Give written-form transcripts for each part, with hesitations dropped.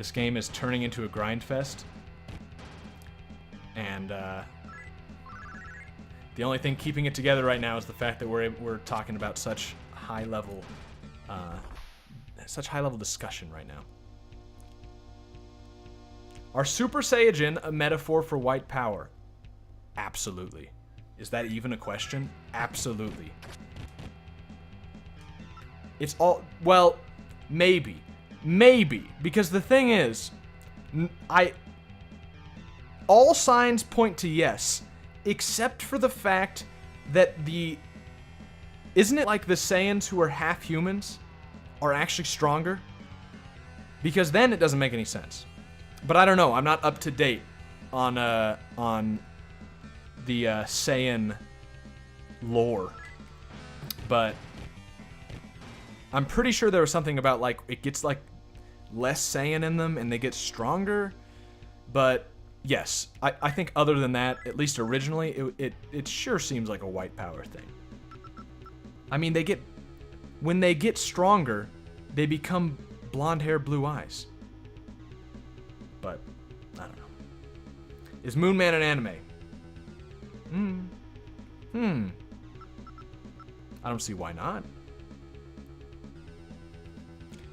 This game is turning into a grind fest. And the only thing keeping it together right now is the fact that we're talking about such high level discussion right now. Are Super Saiyajin a metaphor for white power? Absolutely. Is that even a question? Absolutely. It's all, well, maybe. Maybe. Because the thing is, all signs point to yes, except for the fact that isn't it like the Saiyans who are half humans are actually stronger? Because then it doesn't make any sense. But I don't know, I'm not up to date on the Saiyan lore. But I'm pretty sure there was something about like it gets like less Saiyan in them and they get stronger. But yes, I think other than that, at least originally, it sure seems like a white power thing. I mean, when they get stronger, they become blonde hair, blue eyes. But I don't know. Is Moon Man an anime? I don't see why not.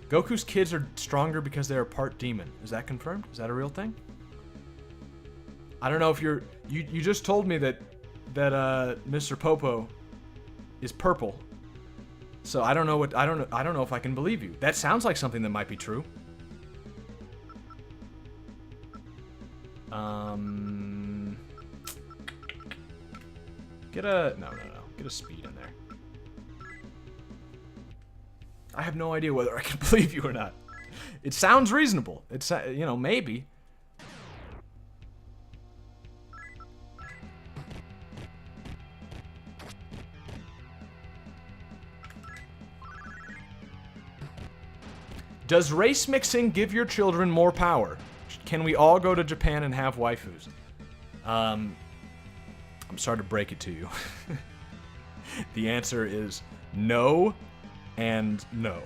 Goku's kids are stronger because they are part demon. Is that confirmed? Is that a real thing? I don't know if you just told me that Mr. Popo is purple. So I don't know if I can believe you. That sounds like something that might be true. Get a speed in there. I have no idea whether I can believe you or not. It sounds reasonable. It's, maybe. Does race mixing give your children more power? Can we all go to Japan and have waifus? I'm sorry to break it to you. The answer is no and no.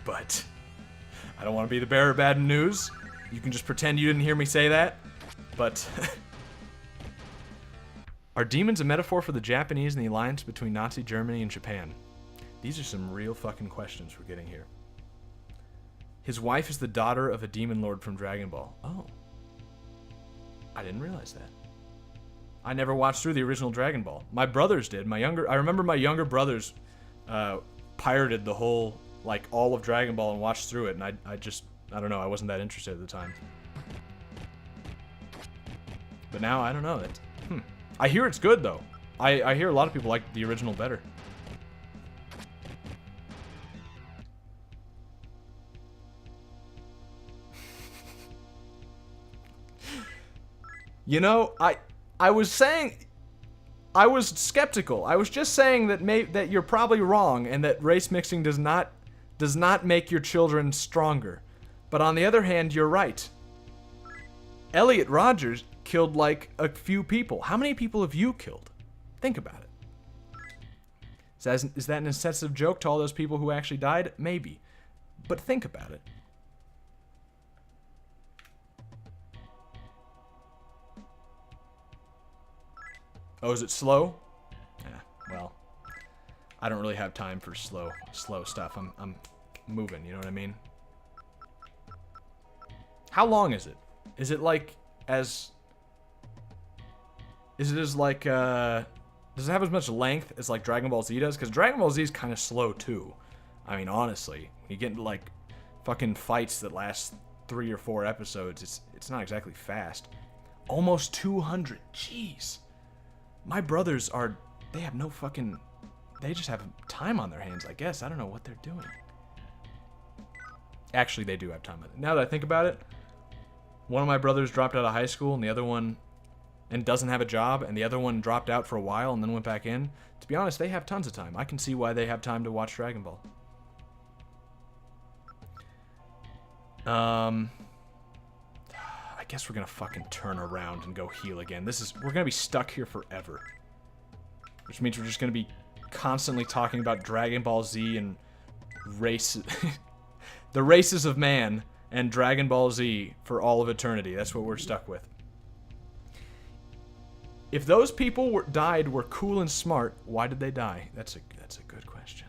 But I don't want to be the bearer of bad news. You can just pretend you didn't hear me say that. But are demons a metaphor for the Japanese and the alliance between Nazi Germany and Japan? These are some real fucking questions we're getting here. His wife is the daughter of a demon lord from Dragon Ball. Oh. I didn't realize that. I never watched through the original Dragon Ball. My brothers did. I remember my younger brothers pirated the whole, like, all of Dragon Ball and watched through it, and I don't know, I wasn't that interested at the time. But now, I don't know. I hear it's good, though. I hear a lot of people like the original better. You know, I was skeptical. I was just saying that you're probably wrong and that race mixing does not make your children stronger. But on the other hand, you're right. Elliot Rogers killed like a few people. How many people have you killed? Think about it. Is that an insensitive joke to all those people who actually died? Maybe. But think about it. Oh, is it slow? Yeah, well, I don't really have time for slow stuff. I'm moving, you know what I mean? How long is it? Is it does it have as much length as like Dragon Ball Z does? Because Dragon Ball Z is kind of slow too. I mean, honestly, when you get into like fucking fights that last 3 or 4 episodes, it's not exactly fast. Almost 200, jeez. My brothers they have no fucking, they just have time on their hands, I guess. I don't know what they're doing. Actually, they do have time. Now that I think about it, one of my brothers dropped out of high school and the other one, and doesn't have a job, and the other one dropped out for a while and then went back in. To be honest, they have tons of time. I can see why they have time to watch Dragon Ball. I guess we're gonna fucking turn around and go heal again. We're gonna be stuck here forever. Which means we're just gonna be constantly talking about Dragon Ball Z and race, the races of man and Dragon Ball Z for all of eternity. That's what we're stuck with. If those people died were cool and smart, why did they die? That's a good question.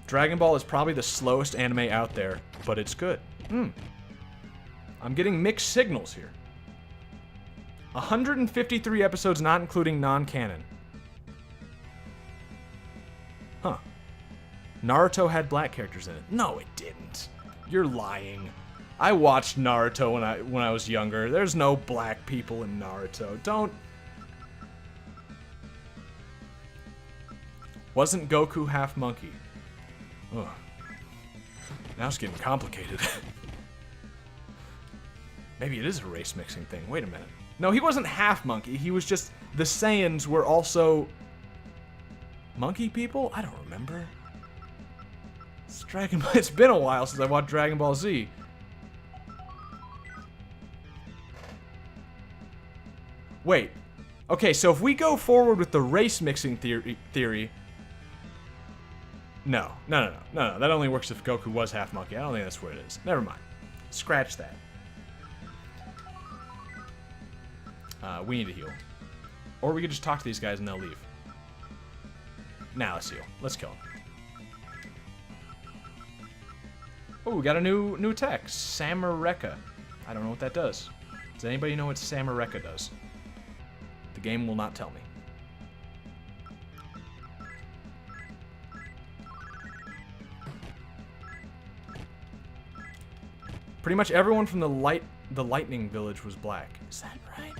Dragon Ball is probably the slowest anime out there, but it's good. I'm getting mixed signals here. 153 episodes, not including non-canon. Huh. Naruto had black characters in it. No, it didn't. You're lying. I watched Naruto when I was younger. There's no black people in Naruto. Don't. Wasn't Goku half monkey? Ugh. Now it's getting complicated. Maybe it is a race mixing thing. Wait a minute. No, he wasn't half monkey. He was just... The Saiyans were also... monkey people? I don't remember. It's been a while since I watched Dragon Ball Z. Wait. Okay, so if we go forward with the race mixing theory... No. That only works if Goku was half monkey. I don't think that's what it is. Never mind. Scratch that. We need to heal. Or we could just talk to these guys and they'll leave. Now let's heal. Let's kill them. Oh, we got a new tech. Samareka. I don't know what that does. Does anybody know what Samareka does? The game will not tell me. Pretty much everyone from the Lightning Village was black. Is that right?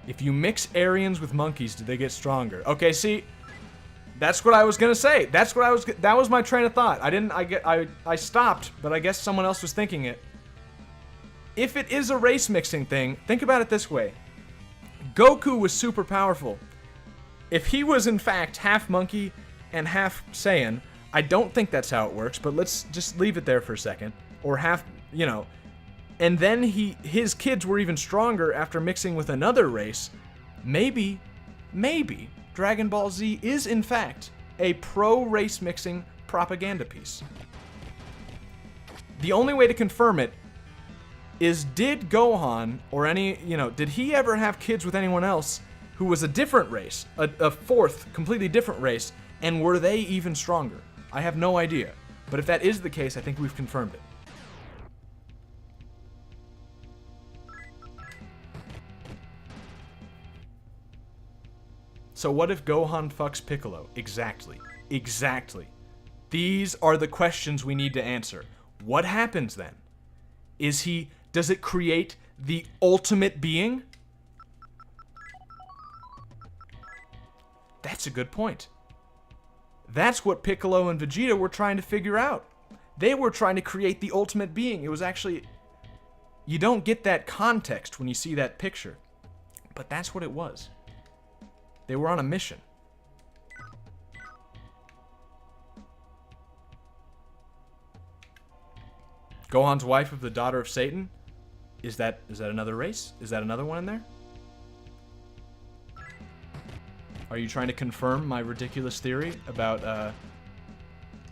If you mix Aryans with monkeys, do they get stronger? Okay, see, that's what I was gonna say. That was my train of thought. I stopped, but I guess someone else was thinking it. If it is a race mixing thing, think about it this way. Goku was super powerful. If he was in fact half monkey and half Saiyan, I don't think that's how it works, but let's just leave it there for a second. Or half, you know. And then his kids were even stronger after mixing with another race. Maybe Dragon Ball Z is in fact a pro-race mixing propaganda piece. The only way to confirm it is, did Gohan or did he ever have kids with anyone else who was a different race, a fourth, completely different race, and were they even stronger? I have no idea. But if that is the case, I think we've confirmed it. So what if Gohan fucks Piccolo? Exactly. These are the questions we need to answer. What happens then? Does it create the ultimate being? That's a good point. That's what Piccolo and Vegeta were trying to figure out. They were trying to create the ultimate being. It was actually... You don't get that context when you see that picture. But that's what it was. They were on a mission. Gohan's wife of the daughter of Satan? Is that another race? Is that another one in there? Are you trying to confirm my ridiculous theory about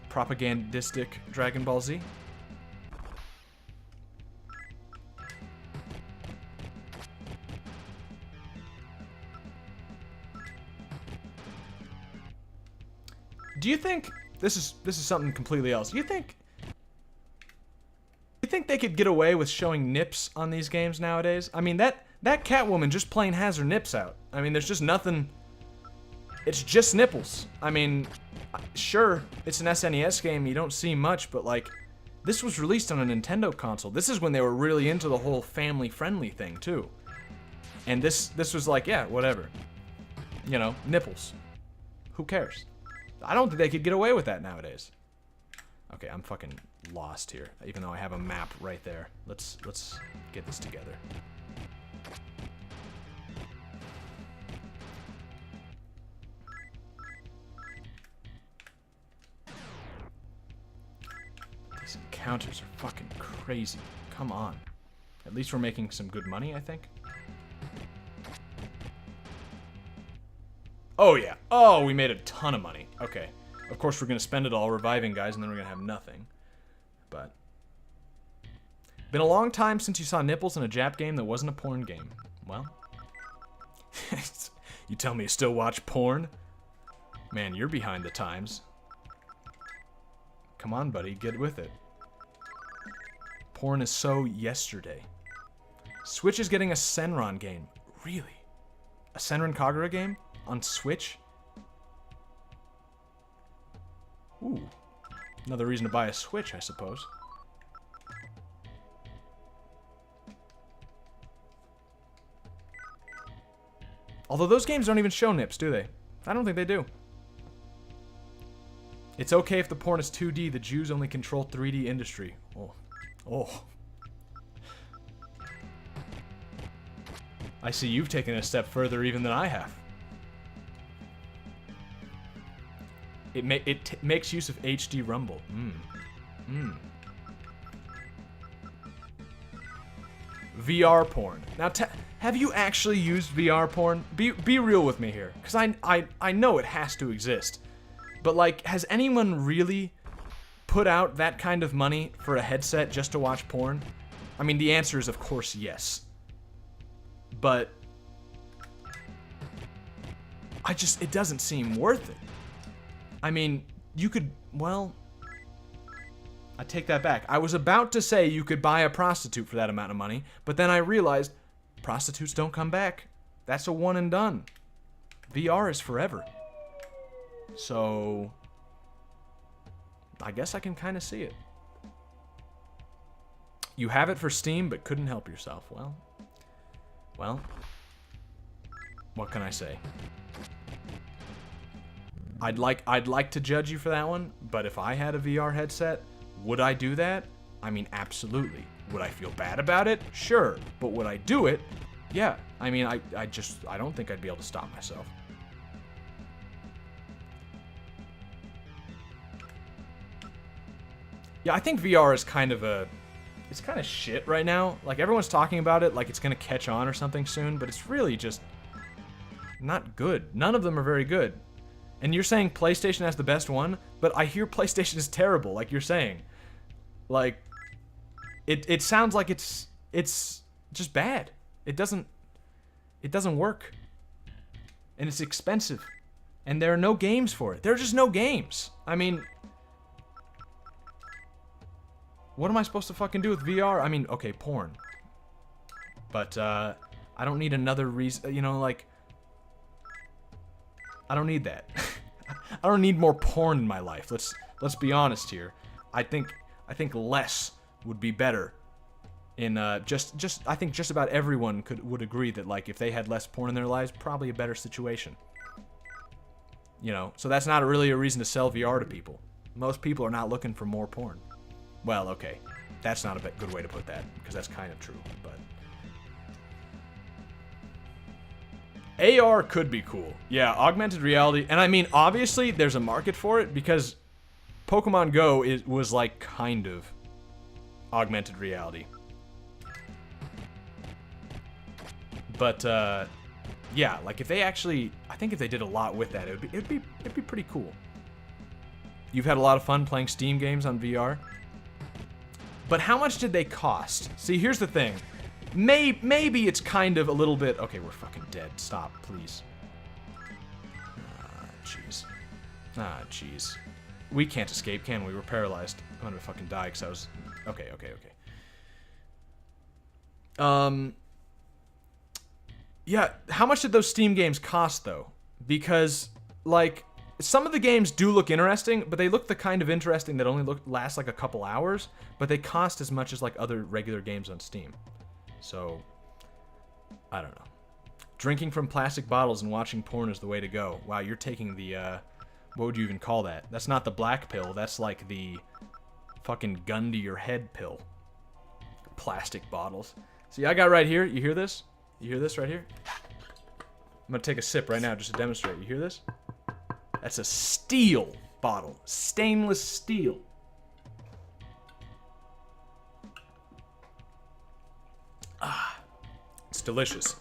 propagandistic Dragon Ball Z? Do you think this is something completely else? Do you think they could get away with showing nips on these games nowadays? I mean, that Catwoman just plain has her nips out. I mean, there's just nothing. It's just nipples. I mean, sure, it's an SNES game, you don't see much, but like, this was released on a Nintendo console. This is when they were really into the whole family-friendly thing, too. And this was like, yeah, whatever. You know, nipples. Who cares? I don't think they could get away with that nowadays. Okay, I'm fucking lost here, even though I have a map right there. Let's get this together. These encounters are fucking crazy. Come on. At least we're making some good money, I think. Oh, yeah. Oh, we made a ton of money. Okay. Of course, we're going to spend it all reviving guys, and then we're going to have nothing. But... Been a long time since you saw nipples in a Jap game that wasn't a porn game. Well... You tell me you still watch porn? Man, you're behind the times. Come on, buddy. Get with it. Porn is so yesterday. Switch is getting a Senran game. Really? A Senran Kagura game? On Switch? Ooh. Another reason to buy a Switch, I suppose. Although those games don't even show nips, do they? I don't think they do. It's okay if the porn is 2D, the Jews only control 3D industry. Oh. Oh. I see you've taken it a step further even than I have. It makes use of HD Rumble. VR porn. Now, have you actually used VR porn? Be real with me here, because I know it has to exist. But, like, has anyone really put out that kind of money for a headset just to watch porn? I mean, the answer is, of course, yes. But... it doesn't seem worth it. I mean, you could, well... I take that back. I was about to say you could buy a prostitute for that amount of money, but then I realized prostitutes don't come back. That's a one and done. VR is forever. So... I guess I can kind of see it. You have it for Steam, but couldn't help yourself. Well, what can I say? I'd like to judge you for that one, but if I had a VR headset, would I do that? I mean, absolutely. Would I feel bad about it? Sure. But would I do it? Yeah. I mean, I don't think I'd be able to stop myself. Yeah, I think VR is kind of it's kind of shit right now. Like, everyone's talking about it like it's gonna catch on or something soon, but it's really just not good. None of them are very good. And you're saying PlayStation has the best one, but I hear PlayStation is terrible, like you're saying. Like, it sounds like it's just bad. It doesn't work. And it's expensive. And there are no games for it. There are just no games. I mean, what am I supposed to fucking do with VR? I mean, okay, porn. But, I don't need another reason, you know, like, I don't need that. I don't need more porn in my life. Let's be honest here. I think less would be better. In I think just about everyone would agree that, like, if they had less porn in their lives, probably a better situation. You know, so that's not really a reason to sell VR to people. Most people are not looking for more porn. Well, okay, that's not a good way to put that, because that's kind of true, but... AR could be cool. Yeah, augmented reality. And I mean, obviously, there's a market for it, because Pokemon Go was like, kind of augmented reality. But, yeah, like, if they actually... I think if they did a lot with that, it'd be pretty cool. You've had a lot of fun playing Steam games on VR? But how much did they cost? See, here's the thing. Maybe it's kind of a little bit... Okay, we're fucking dead. Stop, please. Ah, jeez. Ah, jeez. We can't escape, can we? We're paralyzed. I'm gonna fucking die because I was... Okay. Yeah, how much did those Steam games cost, though? Because, like, some of the games do look interesting, but they look the kind of interesting that only last like a couple hours, but they cost as much as, like, other regular games on Steam. So, I don't know. Drinking from plastic bottles and watching porn is the way to go. Wow, you're taking the, what would you even call that? That's not the black pill, that's like the fucking gun to your head pill. Plastic bottles. See, I got right here, you hear this? You hear this right here? I'm gonna take a sip right now just to demonstrate. You hear this? That's a steel bottle. Stainless steel. Ah, it's delicious.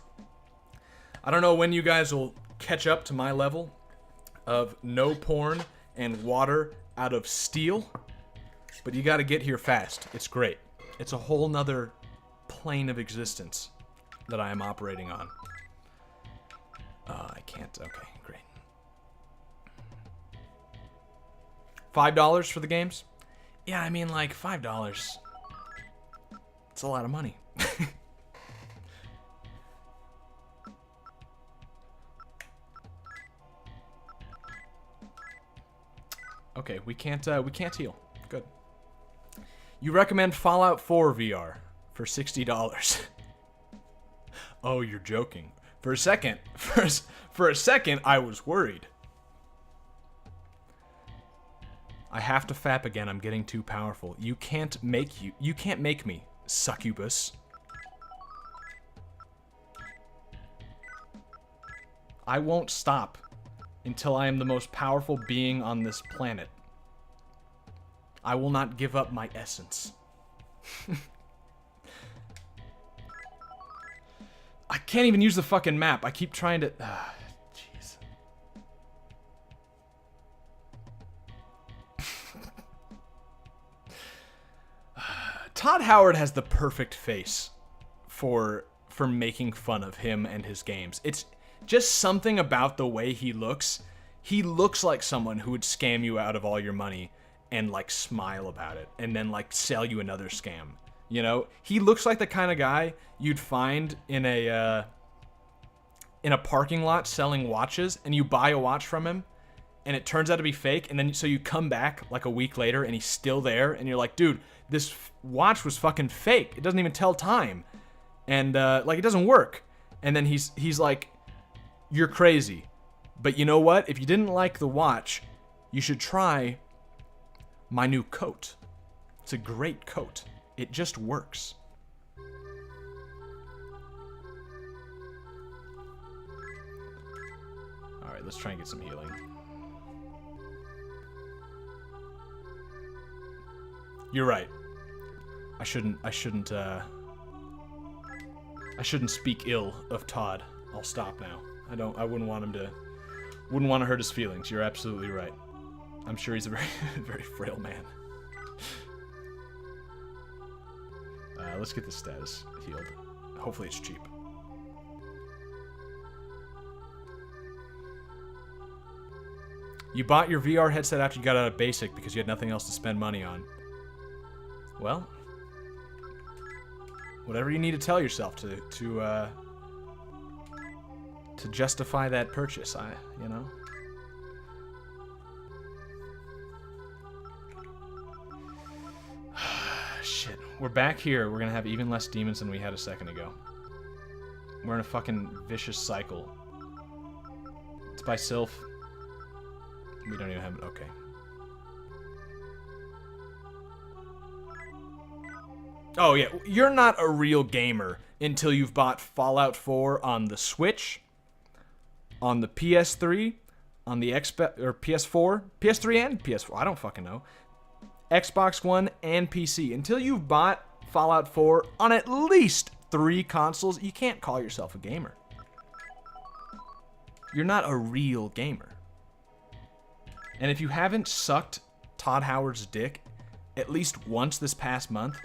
I don't know when you guys will catch up to my level of no porn and water out of steel, but you gotta get here fast. It's great. It's a whole nother plane of existence that I am operating on. I can't. Okay, great. $5 for the games? Yeah, I mean, like, $5. It's a lot of money. Okay, we can't heal. Good. You recommend Fallout 4 VR for $60. Oh, you're joking. For a second, I was worried. I have to fap again. I'm getting too powerful. You can't make me, succubus. I won't stop until I am the most powerful being on this planet. I will not give up my essence. I can't even use the fucking map. I keep trying to... Jeez. Todd Howard has the perfect face for making fun of him and his games. It's just something about the way he looks. He looks like someone who would scam you out of all your money and, like, smile about it and then, like, sell you another scam. You know, he looks like the kind of guy you'd find in a parking lot selling watches, and you buy a watch from him, and it turns out to be fake, and then so you come back like a week later, and he's still there, and you're like, dude, this watch was fucking fake. It doesn't even tell time, and like, it doesn't work. And then he's like, you're crazy, but you know what? If you didn't like the watch, you should try my new coat. It's a great coat. It just works. Alright, let's try and get some healing. You're right. I shouldn't speak ill of Todd. I'll stop now. I wouldn't want to hurt his feelings. You're absolutely right. I'm sure he's a very, very frail man. Let's get the status healed. Hopefully it's cheap. You bought your VR headset after you got out of basic because you had nothing else to spend money on. Well, whatever you need to tell yourself to justify that purchase, you know. Shit. We're back here. We're gonna have even less demons than we had a second ago. We're in a fucking vicious cycle. It's by Sylph. We don't even have it. Okay. Oh, yeah. You're not a real gamer until you've bought Fallout 4 on the Switch, on the PS3, on the PS4, PS3 and PS4. I don't fucking know. Xbox One and PC. Until you've bought Fallout 4 on at least 3 consoles, you can't call yourself a gamer. You're not a real gamer. And if you haven't sucked Todd Howard's dick at least once this past month,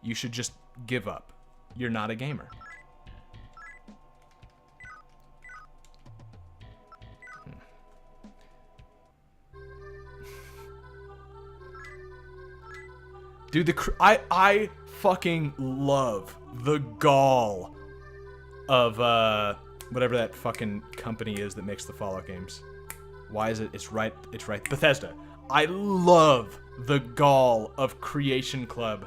you should just give up. You're not a gamer. Dude, I fucking love the gall of whatever that fucking company is that makes the Fallout games. Why is it? It's right. Bethesda. I love the gall of Creation Club,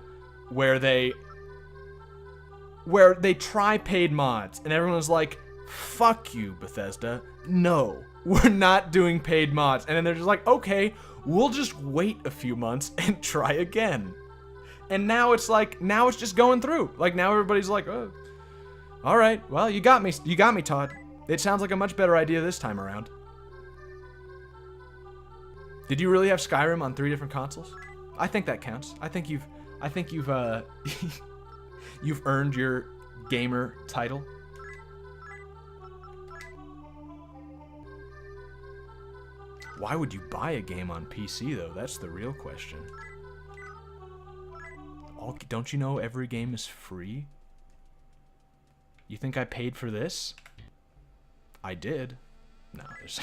where they try paid mods, and everyone's like, "Fuck you, Bethesda. No, we're not doing paid mods." And then they're just like, "Okay, we'll just wait a few months and try again." And now it's just going through. Like, now everybody's like, "Oh, all right. Well, you got me, Todd. It sounds like a much better idea this time around." Did you really have Skyrim on 3 different consoles? I think that counts. I think you've you've earned your gamer title. Why would you buy a game on PC, though? That's the real question. Don't you know every game is free? You think I paid for this? I did. No, there's...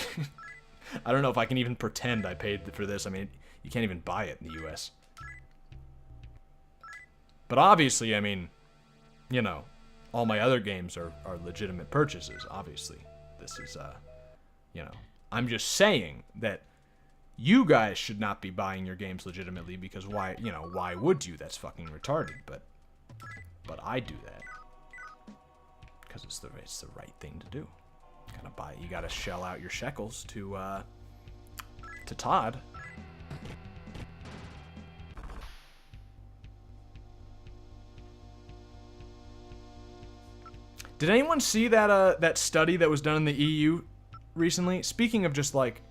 I don't know if I can even pretend I paid for this. I mean, you can't even buy it in the US. But obviously, I mean, you know, all my other games are legitimate purchases, obviously. This is, you know, I'm just saying that you guys should not be buying your games legitimately because why, you know, why would you? That's fucking retarded, but I do that. Because it's the right thing to do. You gotta shell out your shekels to Todd. Did anyone see that that study that was done in the EU recently? Speaking of just like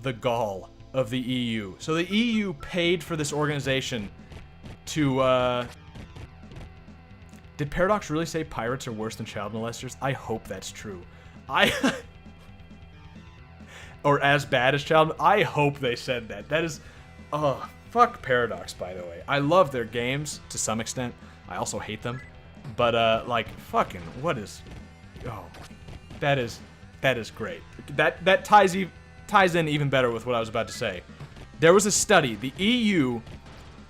the gall of the EU. So the EU paid for this organization to did Paradox really say pirates are worse than child molesters? I hope that's true. Or as bad as child. I hope they said that. That is, fuck Paradox, by the way. I love their games to some extent. I also hate them. But like, fucking, what is? Oh, that is great. That ties in even better with what I was about to say. There was a study. The EU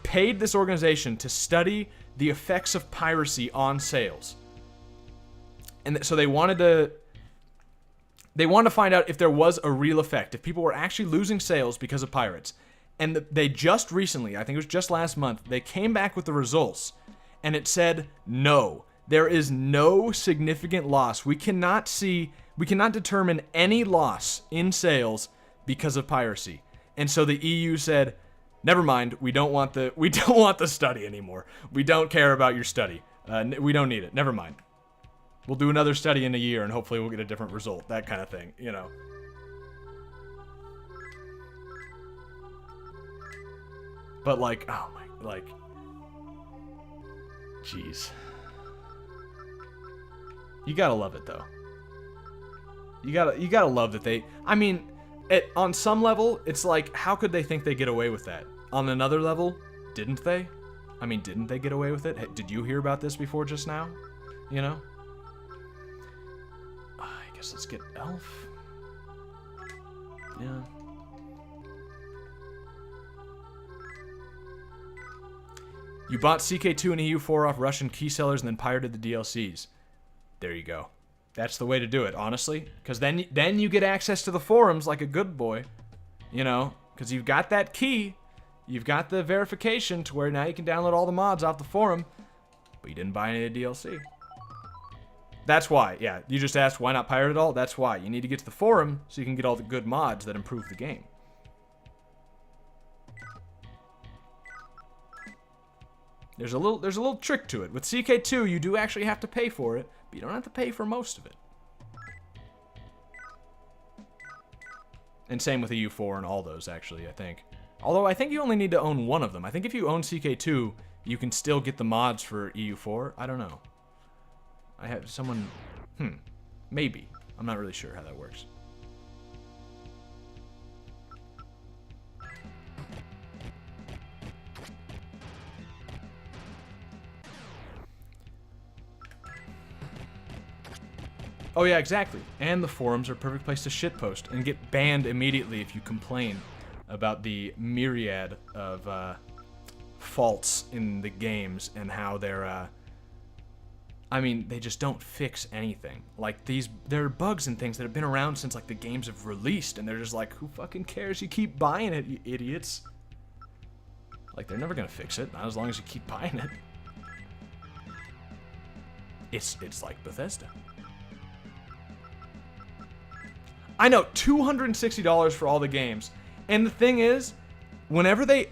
paid this organization to study the effects of piracy on sales, and so they wanted to find out if there was a real effect, if people were actually losing sales because of pirates. And they just recently, I think it was just last month, they came back with the results, and it said, no, there is no significant loss. We cannot determine any loss in sales because of piracy. And so the EU said, never mind, we don't want the study anymore. We don't care about your study. We don't need it. Never mind. We'll do another study in a year and hopefully we'll get a different result. That kind of thing, you know. But like, oh my, like, jeez. You gotta love it though. You gotta love that they, I mean, on some level, it's like, how could they think they get away with that? On another level, didn't they? I mean, didn't they get away with it? Did you hear about this before just now? You know? I guess let's get Elf. Yeah. You bought CK2 and EU4 off Russian key sellers and then pirated the DLCs. There you go. That's the way to do it, honestly. Because then you get access to the forums like a good boy. You know? Because you've got that key. You've got the verification to where now you can download all the mods off the forum. But you didn't buy any of the DLC. That's why. Yeah, you just asked why not pirate it all? That's why. You need to get to the forum so you can get all the good mods that improve the game. There's a little trick to it. With CK2, you do actually have to pay for it, but you don't have to pay for most of it. And same with EU4 and all those, actually, I think. Although I think you only need to own one of them. I think if you own CK2, you can still get the mods for EU4. I don't know. I have someone... Maybe. I'm not really sure how that works. Oh yeah, exactly. And the forums are a perfect place to shitpost and get banned immediately if you complain about the myriad of faults in the games and how they're, I mean, they just don't fix anything. Like there are bugs and things that have been around since like the games have released, and they're just like, who fucking cares? You keep buying it, you idiots. Like, they're never gonna fix it, not as long as you keep buying it. It's like Bethesda. I know, $260 for all the games. And the thing is, whenever they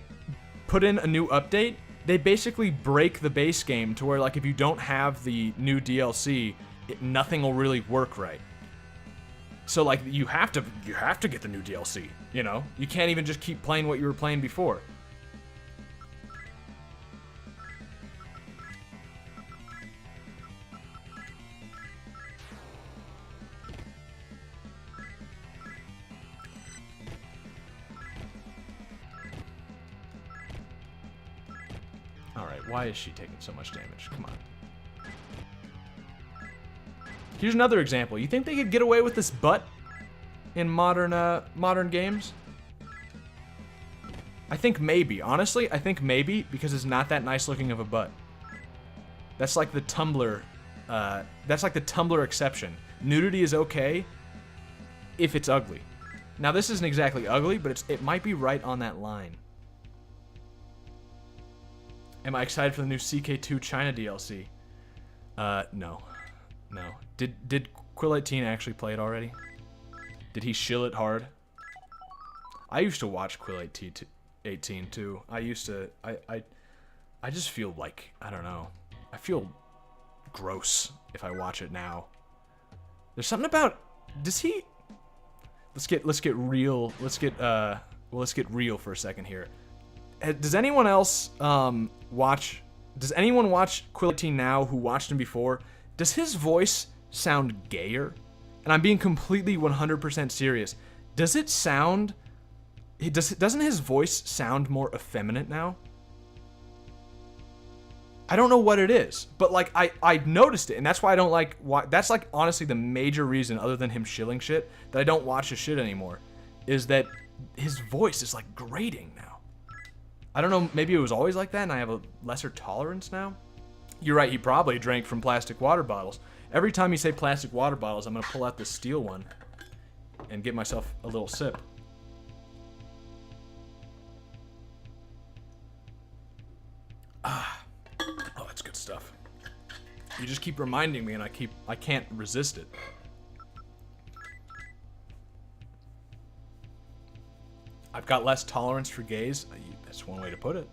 put in a new update, they basically break the base game to where, like, if you don't have the new DLC, nothing will really work right. So, like, you have to get the new DLC, you know? You can't even just keep playing what you were playing before. Alright, why is she taking so much damage? Come on. Here's another example. You think they could get away with this butt in modern games? I think maybe. Honestly, I think maybe because it's not that nice looking of a butt. That's like the Tumblr. That's like the Tumblr exception. Nudity is okay if it's ugly. Now this isn't exactly ugly, but it might be right on that line. Am I excited for the new CK2 China DLC? No. Did Quill18 actually play it already? Did he shill it hard? I used to watch Quill18 too. I just feel like, I don't know. I feel gross if I watch it now. There's something about, does he, let's get real. Let's get real for a second here. Does anyone else watch Quill18 now who watched him before? Does his voice sound gayer? And I'm being completely 100% serious. Does it sound, doesn't his voice sound more effeminate now? I don't know what it is, but like I noticed it, and that's why I don't like. That's like honestly the major reason, other than him shilling shit, that I don't watch his shit anymore, is that his voice is like grating now. I don't know. Maybe it was always like that, and I have a lesser tolerance now. You're right. He probably drank from plastic water bottles. Every time you say plastic water bottles, I'm gonna pull out this steel one and get myself a little sip. Oh, that's good stuff. You just keep reminding me, and I can't resist it. I've got less tolerance for gays. That's one way to put it.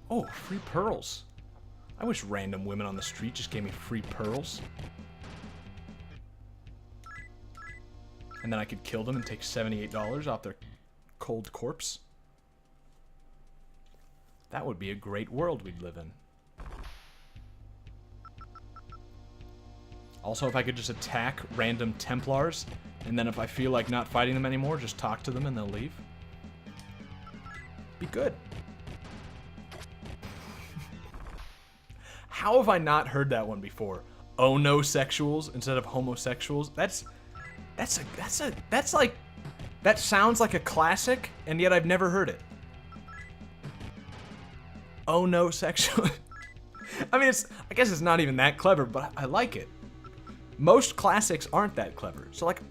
Oh, free pearls. I wish random women on the street just gave me free pearls. And then I could kill them and take $78 off their cold corpse. That would be a great world we'd live in. Also, if I could just attack random Templars, and then if I feel like not fighting them anymore, just talk to them and they'll leave. Be good. How have I not heard that one before? Oh no, sexuals instead of homosexuals. That sounds like a classic, and yet I've never heard it. Oh no, sexual. I mean, I guess it's not even that clever, but I like it. Most classics aren't that clever, so like,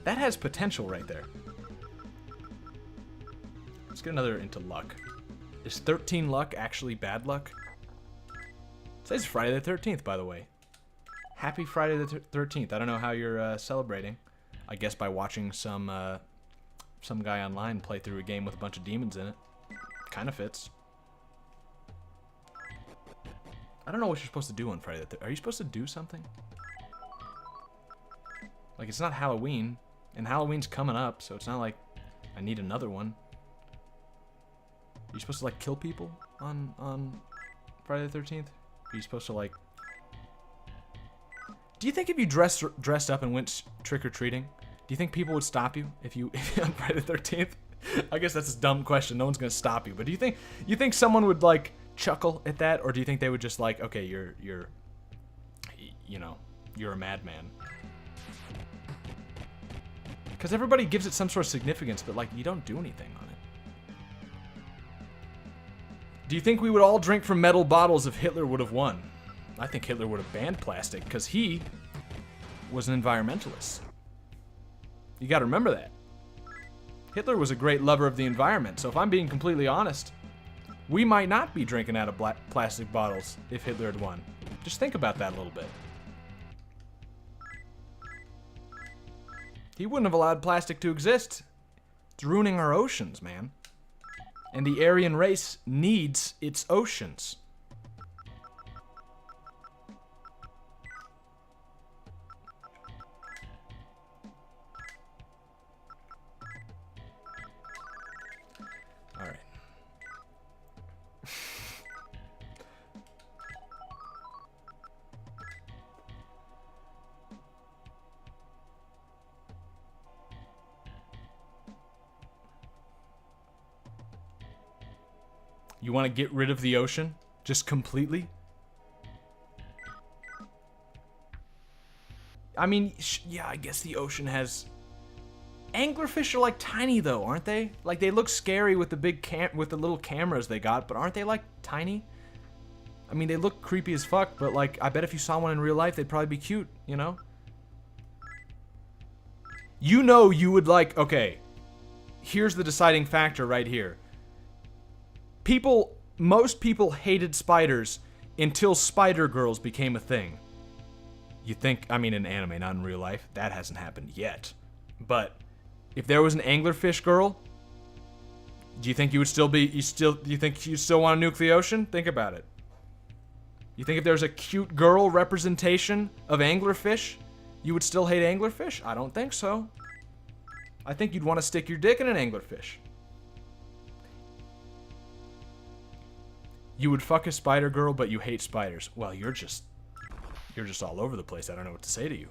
that has potential right there. Let's get another into luck. Is 13 luck actually bad luck? Today's Friday the 13th, by the way. Happy Friday the 13th. I don't know how you're celebrating. I guess by watching some guy online play through a game with a bunch of demons in it. Kind of fits. I don't know what you're supposed to do on Friday the 13th. Are you supposed to do something? Like, it's not Halloween, and Halloween's coming up, so it's not like I need another one. Are you supposed to, like, kill people on Friday the 13th? Are you supposed to, like... Do you think if you dressed up and went trick-or-treating, do you think people would stop you if you on Friday the 13th? I guess that's a dumb question. No one's gonna stop you. But do you think someone would, like, chuckle at that, or do you think they would just like, okay, you're a madman? Because everybody gives it some sort of significance, but like, you don't do anything on it. Do you think we would all drink from metal bottles if Hitler would have won? I think Hitler would have banned plastic because he was an environmentalist. You got to remember that. Hitler was a great lover of the environment, so if I'm being completely honest, we might not be drinking out of plastic bottles if Hitler had won. Just think about that a little bit. He wouldn't have allowed plastic to exist. It's ruining our oceans, man. And the Aryan race needs its oceans. All right. You want to get rid of the ocean? Just completely? I mean, yeah, I guess the ocean has... Anglerfish are like tiny though, aren't they? Like they look scary with the big with the little cameras they got, but aren't they like tiny? I mean, they look creepy as fuck, but like I bet if you saw one in real life, they'd probably be cute, you know? You know you would like, okay, here's the deciding factor right here. Most people hated spiders until Spider Girls became a thing. You think, I mean in anime, not in real life, that hasn't happened yet. But if there was an anglerfish girl, do you think you would still be, do you think you'd still want to nuke the ocean? Think about it. You think if there's a cute girl representation of anglerfish, you would still hate anglerfish? I don't think so. I think you'd want to stick your dick in an anglerfish. You would fuck a spider girl, but you hate spiders. Well, you're just all over the place. I don't know what to say to you.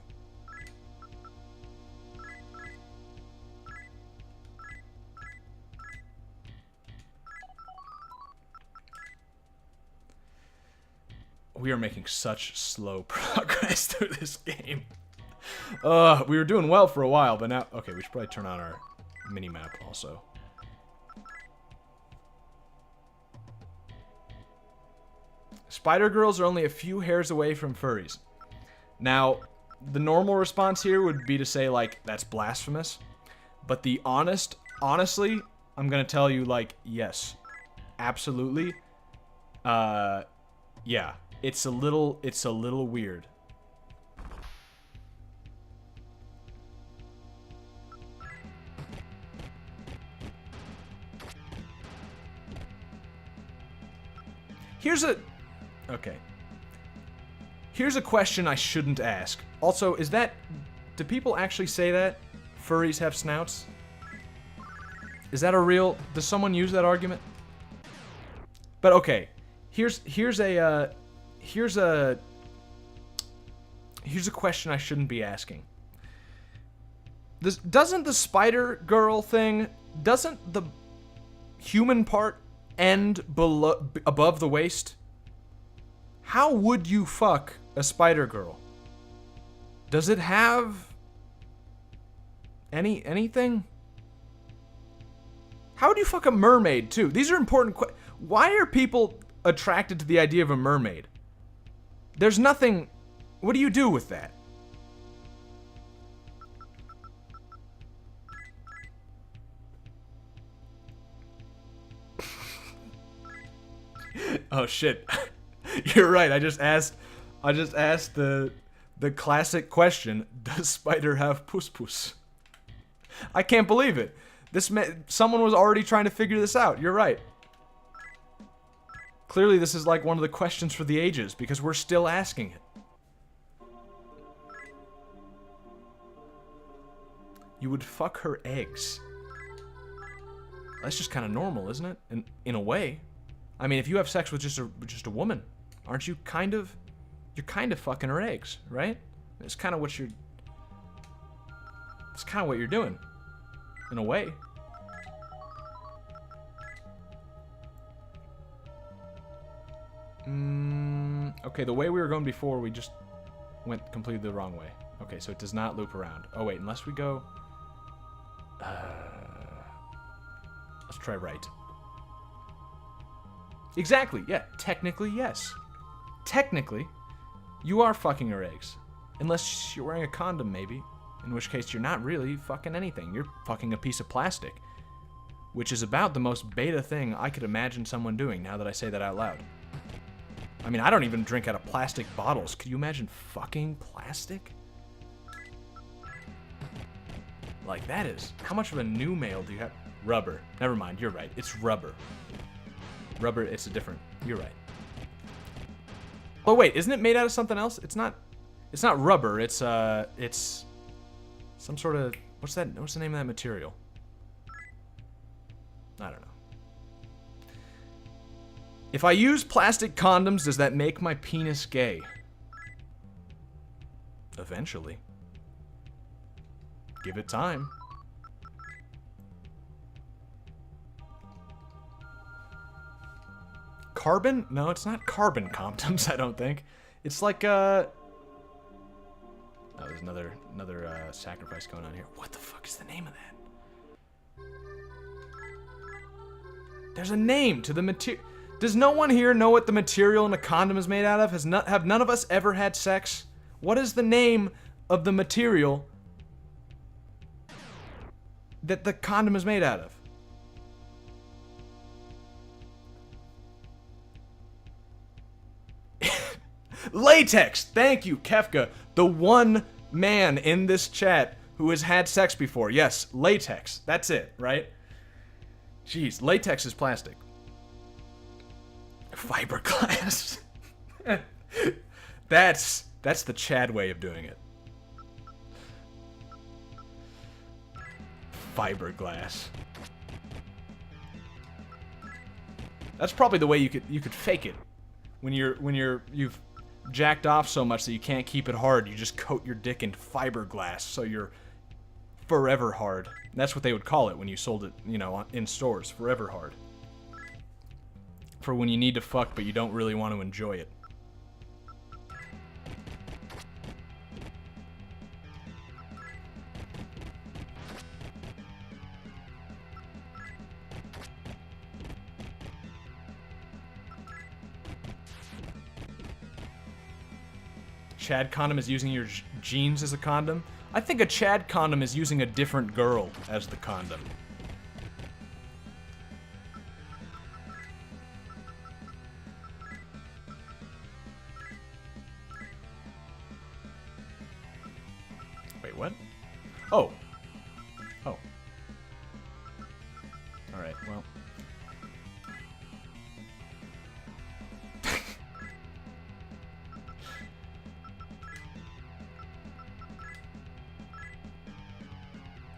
We are making such slow progress through this game. We were doing well for a while, but now... Okay, we should probably turn on our mini-map also. Spider girls are only a few hairs away from furries. Now, the normal response here would be to say, like, that's blasphemous. But the honestly, I'm gonna tell you, like, yes. Absolutely. Yeah. It's a little weird. Okay. Here's a question I shouldn't ask. Also, do people actually say that? Furries have snouts? Is that does someone use that argument? But okay, here's a question I shouldn't be asking. Doesn't the spider girl thing, doesn't the human part end above the waist? How would you fuck a spider girl? Does it have anything? How would you fuck a mermaid too? These are important Why are people attracted to the idea of a mermaid? There's nothing... What do you do with that? Oh shit. You're right. I just asked the classic question, does spider have puss? I can't believe it. Someone was already trying to figure this out. You're right. Clearly this is like one of the questions for the ages because we're still asking it. You would fuck her eggs. That's just kind of normal, isn't it? In a way. I mean, if you have sex with just a woman, aren't you you're kind of fucking her eggs, right? It's kind of what you're doing, in a way. Okay, the way we were going before, we just went completely the wrong way. Okay, so it does not loop around. Oh wait, unless we go... let's try right. Exactly, yeah. Technically, yes. Technically, you are fucking her eggs. Unless you're wearing a condom, maybe. In which case, you're not really fucking anything. You're fucking a piece of plastic. Which is about the most beta thing I could imagine someone doing, now that I say that out loud. I mean, I don't even drink out of plastic bottles. Could you imagine fucking plastic? Like, that is... How much of a new male do you have? Rubber. Never mind, you're right. It's rubber. Rubber, it's a different... You're right. Oh, wait, isn't it made out of something else? It's not rubber, it's some sort of... What's the name of that material? I don't know. If I use plastic condoms, does that make my penis gay? Eventually. Give it time. carbon? No, it's not carbon condoms, I don't think. It's like, oh, there's another sacrifice going on here. What the fuck is the name of that? There's a name to the material. Does no one here know what the material in a condom is made out of? Have none of us ever had sex? What is the name of the material that the condom is made out of? Latex! Thank you, Kefka. The one man in this chat who has had sex before. Yes, latex. That's it, right? Jeez, latex is plastic. Fiberglass. That's the Chad way of doing it. Fiberglass. That's probably the way you could fake it. When you've jacked off so much that you can't keep it hard, you just coat your dick in fiberglass so you're forever hard. That's what they would call it when you sold it, you know, in stores. Forever hard. For when you need to fuck but you don't really want to enjoy it. Chad condom is using your jeans as a condom? I think a Chad condom is using a different girl as the condom. Wait, what? Oh. Oh. Alright, well.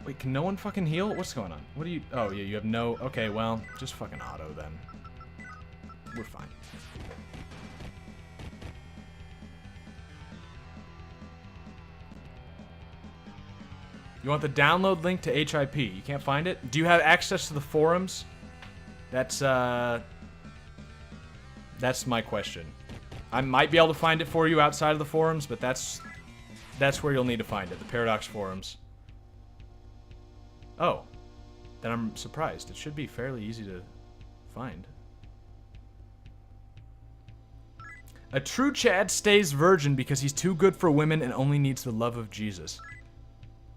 Wait, can no one fucking heal? What's going on? What do you... Oh, yeah, you have no... Okay, well, just fucking auto then. We're fine. You want the download link to HIP. You can't find it? Do you have access to the forums? That's my question. I might be able to find it for you outside of the forums, but that's where you'll need to find it. The Paradox forums. Oh. Then I'm surprised. It should be fairly easy to find. A true Chad stays virgin because he's too good for women and only needs the love of Jesus.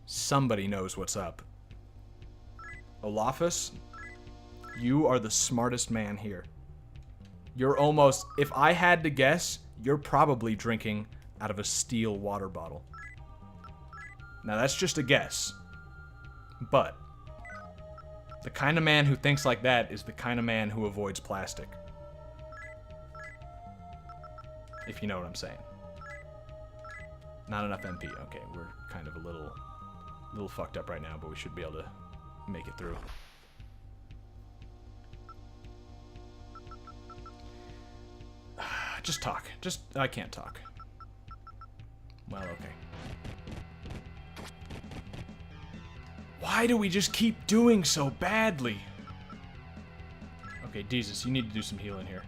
Somebody knows what's up. Olafus, you are the smartest man here. You're almost... If I had to guess, you're probably drinking out of a steel water bottle. Now, that's just a guess. But the kind of man who thinks like that is the kind of man who avoids plastic. If you know what I'm saying. Not enough MP. Okay, we're kind of a little fucked up right now, but we should be able to make it through. Just talk. I can't talk. Well, okay. Why do we just keep doing so badly? Okay, Jesus, you need to do some healing here.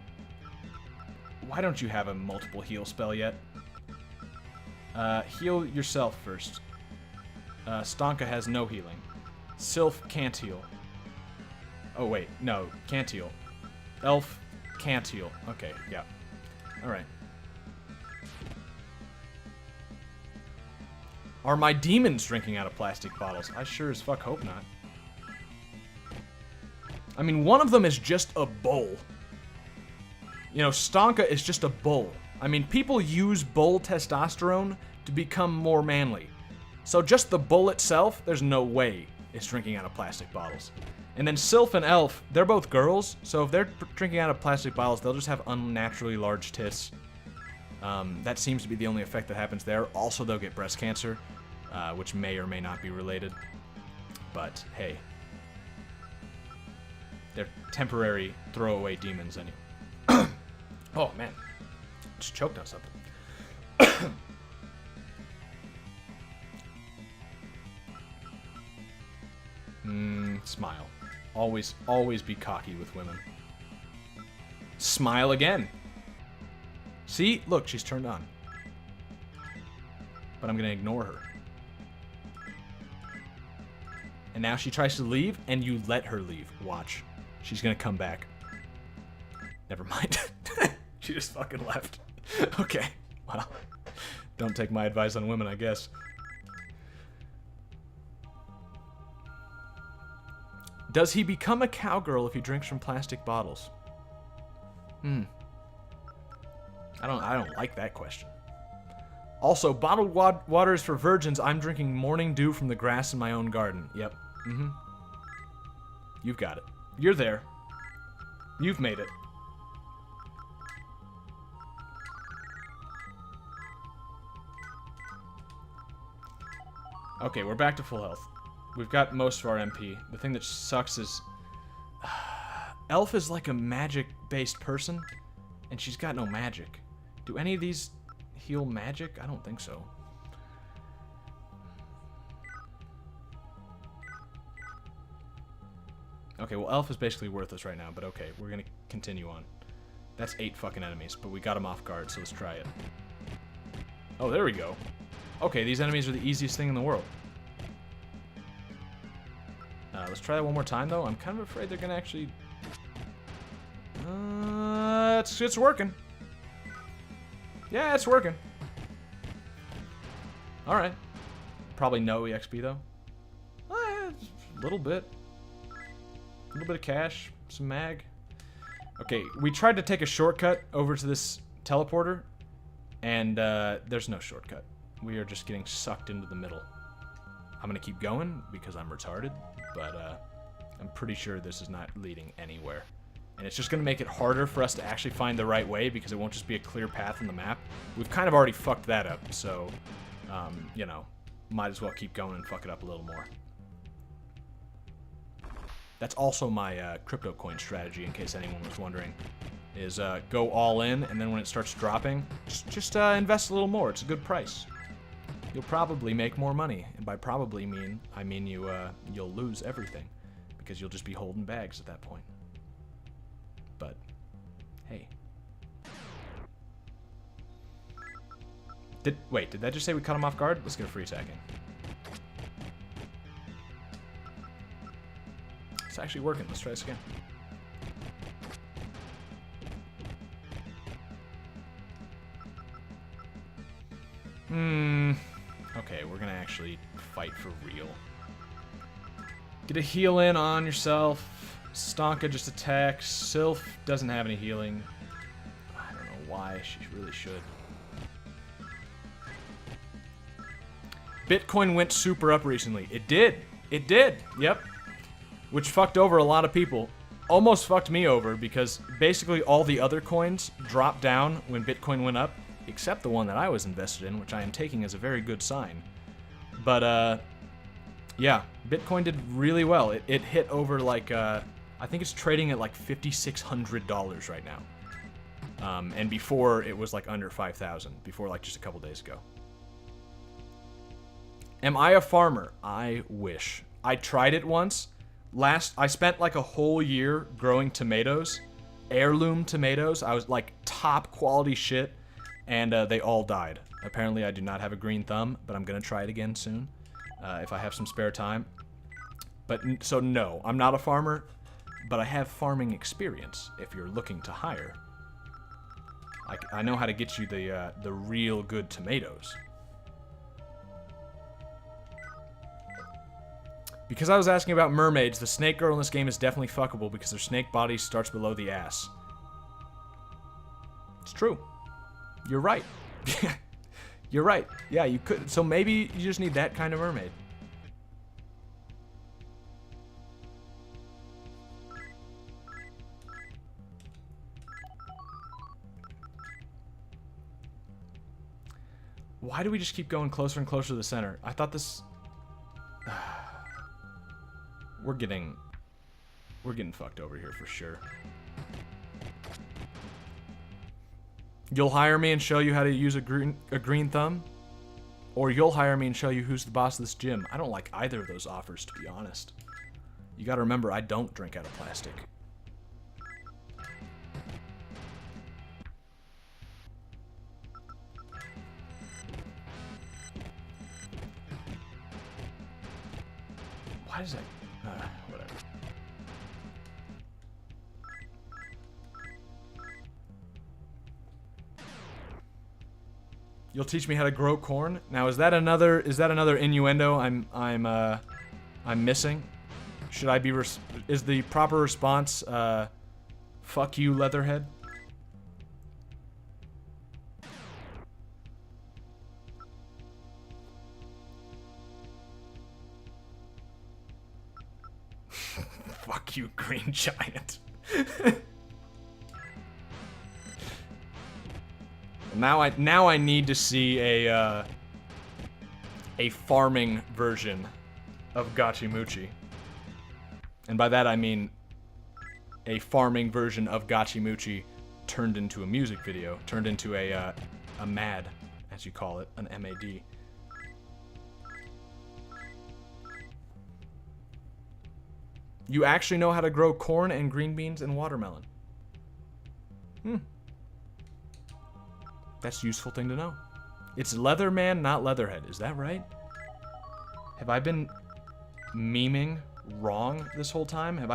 Why don't you have a multiple heal spell yet? Heal yourself first. Stonka has no healing. Sylph can't heal. Oh, wait. No, can't heal. Elf can't heal. Okay, yeah. Alright. Are my demons drinking out of plastic bottles? I sure as fuck hope not. I mean, one of them is just a bull. You know, Stonka is just a bull. I mean, people use bull testosterone to become more manly. So just the bull itself, there's no way it's drinking out of plastic bottles. And then Sylph and Elf, they're both girls, so if they're drinking out of plastic bottles, they'll just have unnaturally large tits. That seems to be the only effect that happens there. Also, they'll get breast cancer, which may or may not be related. But, hey. They're temporary throwaway demons anyway. Oh, man. Just choked on something. Smile. Always be cocky with women. Smile again. See? Look, she's turned on. But I'm going to ignore her. And now she tries to leave, and you let her leave. Watch. She's going to come back. Never mind. She just fucking left. Okay. Well, don't take my advice on women, I guess. Does he become a cowgirl if he drinks from plastic bottles? I don't like that question. Also, bottled water is for virgins. I'm drinking morning dew from the grass in my own garden. Yep. You've got it. You're there. You've made it. Okay, we're back to full health. We've got most of our MP. The thing that sucks is... Elf is like a magic-based person, and she's got no magic. Do any of these heal magic? I don't think so. Okay, well, Elf is basically worthless right now, but okay, we're gonna continue on. That's 8 fucking enemies, but we got them off guard, so let's try it. Oh, there we go. Okay, these enemies are the easiest thing in the world. Let's try that one more time, though. I'm kind of afraid they're gonna actually... it's working. Yeah, it's working. Alright. Probably no EXP, though. A little bit. A little bit of cash. Some mag. Okay, we tried to take a shortcut over to this teleporter, and there's no shortcut. We are just getting sucked into the middle. I'm gonna keep going because I'm retarded, but I'm pretty sure this is not leading anywhere. And it's just gonna make it harder for us to actually find the right way because it won't just be a clear path on the map. We've kind of already fucked that up, so, you know, might as well keep going and fuck it up a little more. That's also my crypto coin strategy, in case anyone was wondering, is go all in, and then when it starts dropping, just invest a little more. It's a good price. You'll probably make more money, and by probably I mean you'll lose everything, because you'll just be holding bags at that point. But hey, wait, did that just say we cut him off guard? Let's get a free attack in. It's actually working. Let's try this again. Okay, we're gonna actually fight for real. Get a heal in on yourself. Stonka just attacks. Sylph doesn't have any healing. I don't know why. She really should. Bitcoin went super up recently. It did. It did. Yep. Which fucked over a lot of people. Almost fucked me over because basically all the other coins dropped down when Bitcoin went up, except the one that I was invested in, which I am taking as a very good sign. But, yeah, Bitcoin did really well. It hit over, like, I think it's trading at, like, $5,600 right now. And before, it was, like, under 5,000, before, like, just a couple days ago. Am I a farmer? I wish. I tried it once. I spent, like, a whole year growing tomatoes, heirloom tomatoes. I was, like, top quality shit. And they all died. Apparently I do not have a green thumb, but I'm gonna try it again soon, if I have some spare time. But, so no, I'm not a farmer, but I have farming experience if you're looking to hire. I know how to get you the real good tomatoes. Because I was asking about mermaids, the snake girl in this game is definitely fuckable because their snake body starts below the ass. It's true. You're right. You're right. Yeah, you could. So maybe you just need that kind of mermaid. Why do we just keep going closer and closer to the center? I thought this... We're getting fucked over here for sure. You'll hire me and show you how to use a green thumb? Or you'll hire me and show you who's the boss of this gym. I don't like either of those offers, to be honest. You gotta remember, I don't drink out of plastic. Why does that... whatever. You'll teach me how to grow corn? Now, is that another innuendo I'm missing? Should I be... is the proper response, fuck you, Leatherhead? Fuck you, Green Giant. Now I need to see a farming version of Gachimuchi. And by that I mean a farming version of Gachimuchi turned into a music video, turned into a MAD, as you call it, an MAD. You actually know how to grow corn and green beans and watermelon. That's a useful thing to know. It's Leatherman, not Leatherhead. Is that right? Have I been memeing wrong this whole time? Have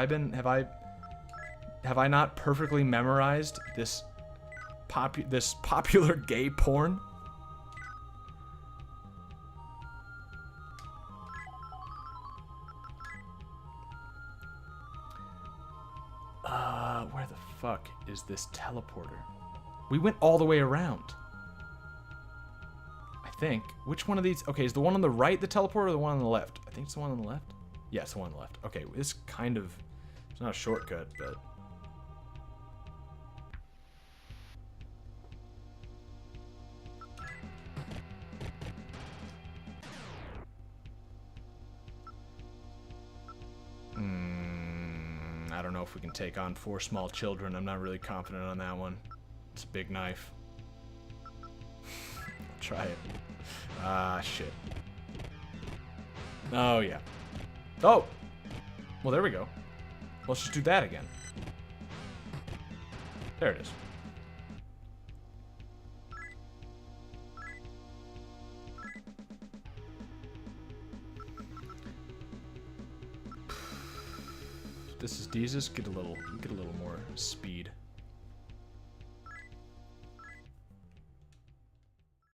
I not perfectly memorized this popular gay porn? Where the fuck is this teleporter? We went all the way around. I think. Which one of these? Okay, is the one on the right the teleporter or the one on the left? I think it's the one on the left. Yeah, it's the one on the left. Okay, this kind of... It's not a shortcut, but... I don't know if we can take on 4 small children. I'm not really confident on that one. It's a big knife. I'll try it. Ah, shit. Oh, yeah. Oh! Well, there we go. Let's just do that again. There it is. This is Jesus. Get a little more speed.